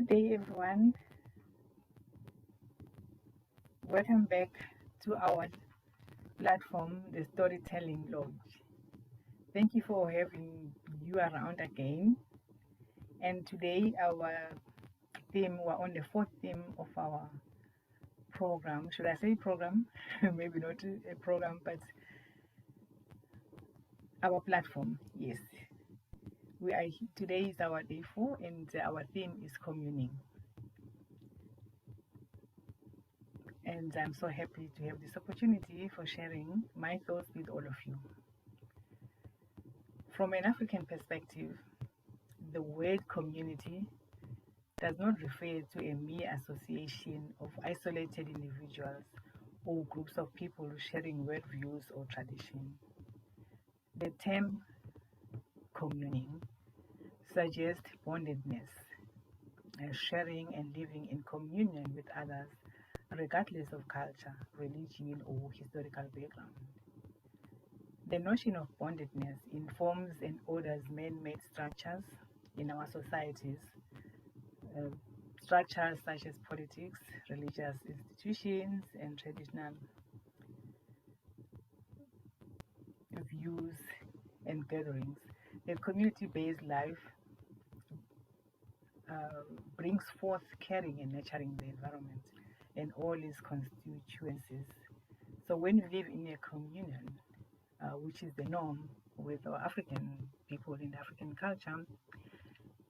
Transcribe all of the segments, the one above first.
Good day, everyone. Welcome back to our platform, the Storytelling Lodge. Thank you for having you around again. And today, our theme, we're on the fourth theme of our program. Should I say program? Maybe not a program, but our platform. Yes, we are. Today is our day 4, and our theme is communing. And I'm so happy to have this opportunity for sharing my thoughts with all of you. From an African perspective, the word community does not refer to a mere association of isolated individuals or groups of people sharing worldviews or tradition. The term communing suggests bondedness, sharing and living in communion with others, regardless of culture, religion, or historical background. The notion of bondedness informs and orders man-made structures in our societies, uh, structures such as politics, religious institutions, and traditional views and gatherings. A community-based life brings forth caring and nurturing the environment and all its constituencies. So when you live in a communion, which is the norm with our African people in the African culture,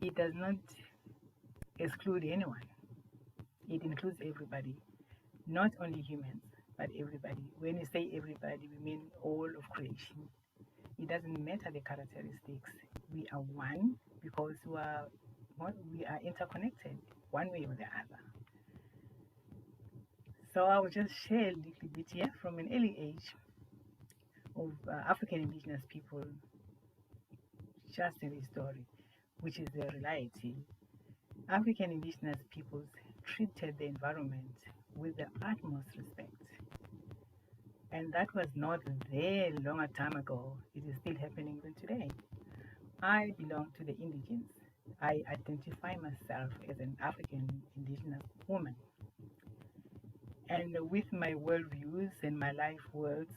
it does not exclude anyone. It includes everybody, not only humans, but everybody. When we say everybody, we mean all of creation. It doesn't matter the characteristics. We are one because we are interconnected one way or the other. So I will just share a little bit here from an early age of African indigenous people, just a story, which is the reality. African indigenous peoples treated the environment with the utmost respect. And that was not very long a time ago. It is still happening even today. I belong to the indigents. I identify myself as an African indigenous woman. And with my worldviews and my life worlds,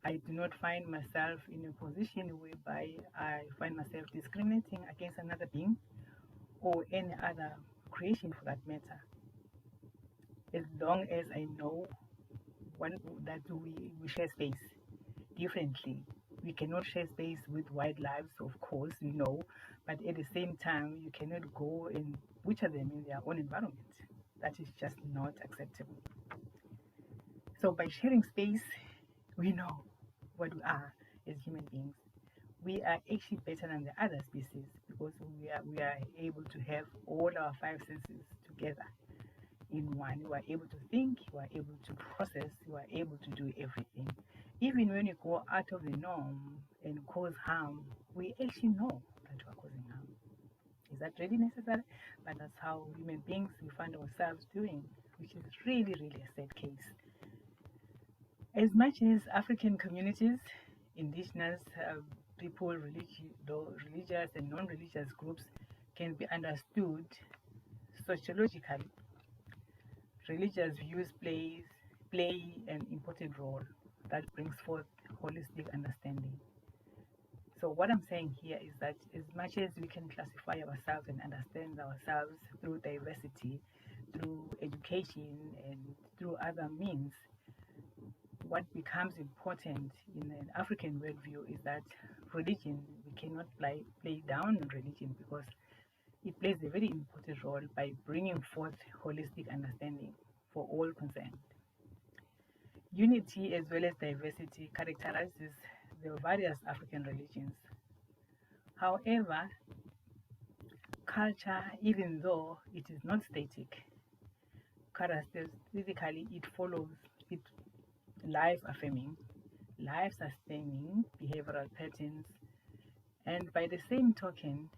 I do not find myself in a position whereby I find myself discriminating against another being or any other creation for that matter. As long as I know that we share space differently. We cannot share space with wildlife, of course, we know, but at the same time, you cannot go and butcher them in their own environment. That is just not acceptable. So by sharing space, we know what we are as human beings. We are actually better than the other species because we are able to have all our five senses together in one. You are able to think, you are able to process, you are able to do everything. Even when you go out of the norm and cause harm, we actually know that we are causing harm. Is that really necessary? But that's how human beings we find ourselves doing, which is really, really a sad case. As much as African communities, indigenous people, religious and non-religious groups can be understood sociologically, religious views play an important role that brings forth holistic understanding. So what I'm saying here is that as much as we can classify ourselves and understand ourselves through diversity, through education and through other means, what becomes important in an African worldview is that religion, we cannot play down on religion because it plays a very important role by bringing forth holistic understanding for all concerned. Unity as well as diversity characterizes the various African religions. However, culture, even though it is not static, characteristically it follows it life affirming, life sustaining behavioral patterns, and by the same token,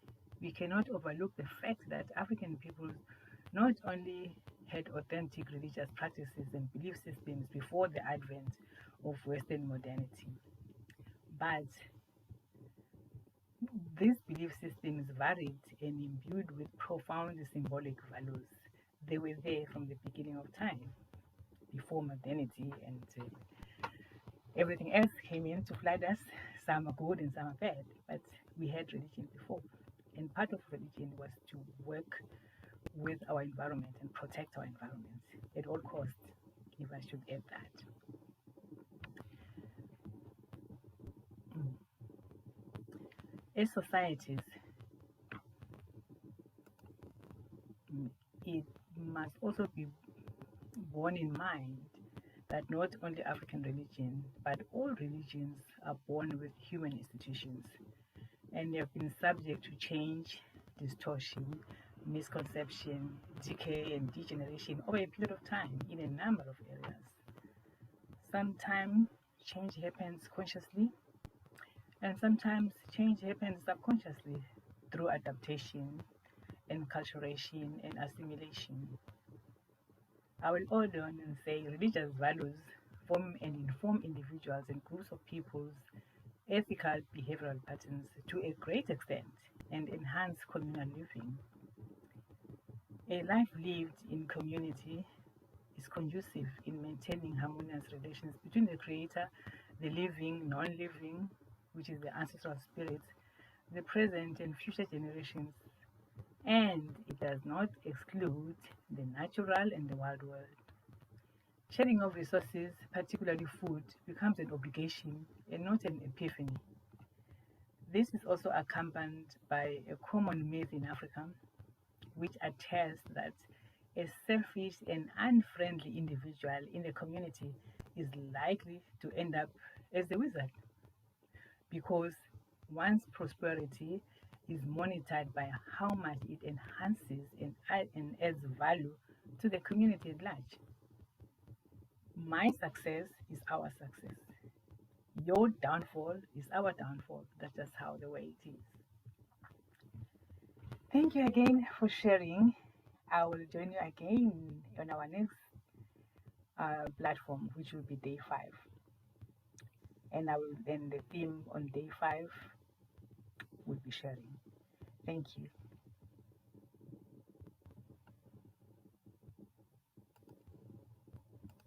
we cannot overlook the fact that African peoples not only had authentic religious practices and belief systems before the advent of Western modernity, but These belief systems varied and imbued with profound symbolic values. They were there from the beginning of time, before modernity and everything else came in to flood us. Some are good and some are bad, but we had religion before. And part of religion was to work with our environment and protect our environment at all costs, if I should add that. As societies, it must also be borne in mind that not only African religion, but all religions are born with human institutions and they have been subject to change, distortion, misconception, decay, and degeneration over a period of time in a number of areas. Sometimes change happens consciously, and sometimes change happens subconsciously through adaptation, enculturation, and assimilation. I will order on and say religious values form and inform individuals and groups of people's ethical behavioral patterns to a great extent and enhance communal living. A life lived in community is conducive in maintaining harmonious relations between the creator, the living, non-living, which is the ancestral spirits, the present and future generations, and it does not exclude the natural and the wild world. Sharing of resources, particularly food, becomes an obligation and not an epiphany. This is also accompanied by a common myth in Africa, which attests that a selfish and unfriendly individual in the community is likely to end up as the wizard because one's prosperity is monitored by how much it enhances and adds value to the community at large. My success is our success. Your downfall is our downfall. That's just how the way it is. Thank you again for sharing. I will join you again on our next platform, which will be day 5. And I will then the theme on day 5 will be sharing. Thank you.